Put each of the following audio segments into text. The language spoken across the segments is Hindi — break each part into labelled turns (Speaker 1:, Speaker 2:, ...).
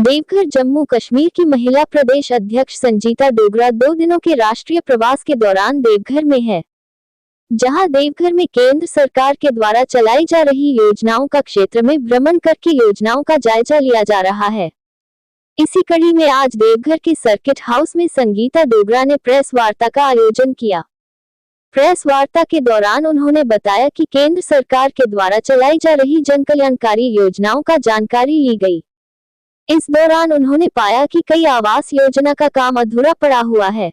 Speaker 1: देवघर जम्मू कश्मीर की महिला प्रदेश अध्यक्ष संजीता डोगरा 2 दिनों के राष्ट्रीय प्रवास के दौरान देवघर में है, जहां देवघर में केंद्र सरकार के द्वारा चलाई जा रही योजनाओं का क्षेत्र में भ्रमण करके योजनाओं का जायजा लिया जा रहा है। इसी कड़ी में आज देवघर के सर्किट हाउस में संगीता डोगरा ने प्रेस वार्ता का आयोजन किया। प्रेस वार्ता के दौरान उन्होंने बताया कि केंद्र सरकार के द्वारा चलाई जा रही जनकल्याणकारी योजनाओं का जानकारी ली गई। इस दौरान उन्होंने पाया कि कई आवास योजना का काम अधूरा पड़ा हुआ है।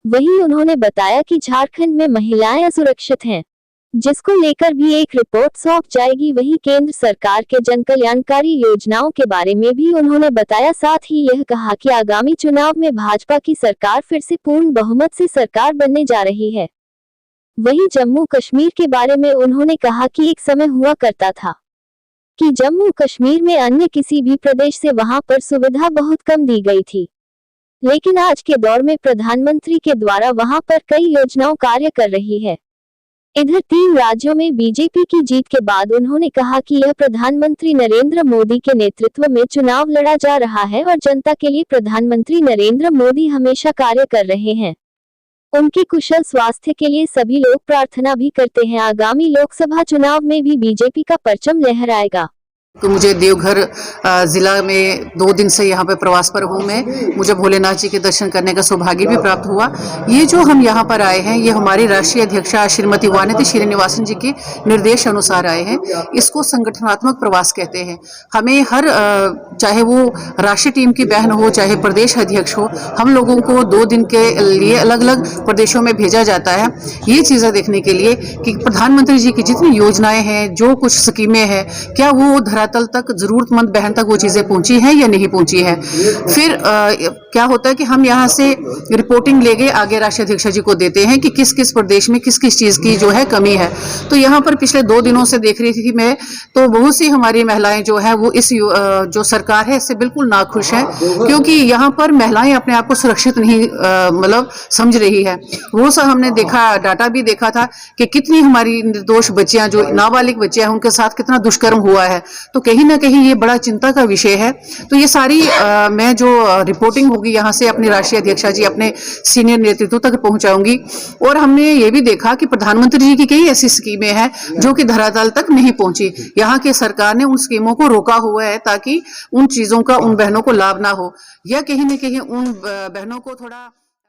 Speaker 1: वहीं उन्होंने बताया कि झारखंड में महिलाएं असुरक्षित हैं, जिसको लेकर भी एक रिपोर्ट सौंप जाएगी। वहीं केंद्र सरकार के जनकल्याणकारी योजनाओं के बारे में भी उन्होंने बताया। साथ ही यह कहा कि आगामी चुनाव में भाजपा की सरकार फिर से पूर्ण बहुमत से सरकार बनने जा रही है। वहीं जम्मू कश्मीर के बारे में उन्होंने कहा कि एक समय हुआ करता था कि जम्मू कश्मीर में अन्य किसी भी प्रदेश से वहां पर सुविधा बहुत कम दी गई थी, लेकिन आज के दौर में प्रधानमंत्री के द्वारा वहां पर कई योजनाओं कार्य कर रही है। इधर 3 राज्यों में बीजेपी की जीत के बाद उन्होंने कहा कि यह प्रधानमंत्री नरेंद्र मोदी के नेतृत्व में चुनाव लड़ा जा रहा है और जनता के लिए प्रधानमंत्री नरेंद्र मोदी हमेशा कार्य कर रहे हैं। उनके कुशल स्वास्थ्य के लिए सभी लोग प्रार्थना भी करते हैं। आगामी लोकसभा चुनाव में भी बीजेपी का परचम लहराएगा।
Speaker 2: तो मुझे देवघर जिला में 2 दिन से यहाँ पे प्रवास पर हूँ मैं। मुझे भोलेनाथ जी के दर्शन करने का सौभाग्य भी प्राप्त हुआ। ये जो हम यहाँ पर आए हैं, ये हमारी राष्ट्रीय अध्यक्षा श्रीमती वानिति श्रीनिवासन जी के निर्देश अनुसार आए हैं। इसको संगठनात्मक प्रवास कहते हैं। हमें हर चाहे वो राष्ट्रीय टीम की बहन हो, चाहे प्रदेश अध्यक्ष हो, हम लोगों को 2 दिन के लिए अलग अलग प्रदेशों में भेजा जाता है, ये चीज़ें देखने के लिए कि प्रधानमंत्री जी की जितनी योजनाएं हैं, जो कुछ स्कीमें हैं, क्या वो धरातल तक जरूरतमंद बहन तक वो चीजें पहुंची हैं या नहीं पहुंची है। फिर क्या होता है कि हम यहाँ से रिपोर्टिंग लेके आगे राष्ट्रीय अध्यक्ष जी को देते हैं कि किस किस प्रदेश में किस किस चीज की जो है कमी है। तो यहाँ पर पिछले 2 दिनों से देख रही थी मैं, तो बहुत सी हमारी महिलाएं जो है वो इस जो सरकार है इससे बिल्कुल नाखुश है, क्योंकि यहाँ पर महिलाएं अपने आप को सुरक्षित नहीं मतलब समझ रही है। वो सब हमने देखा, डाटा भी देखा था कि कितनी हमारी निर्दोष बच्चियां, जो नाबालिग बच्चियां हैं, उनके साथ कितना दुष्कर्म हुआ है। तो कहीं ना कहीं ये बड़ा चिंता का विषय है। तो ये सारी मैं जो रिपोर्टिंग होगी यहाँ से अपने राष्ट्रीय अध्यक्षा जी, अपने सीनियर नेतृत्व तक पहुंचाऊंगी। और हमने ये भी देखा कि प्रधानमंत्री जी की कई ऐसी स्कीमें हैं जो कि धरातल तक नहीं पहुंची। यहाँ की सरकार ने उन स्कीमों को रोका हुआ है ताकि उन चीजों का उन बहनों को लाभ ना हो, या कहीं ना कहीं उन बहनों को थोड़ा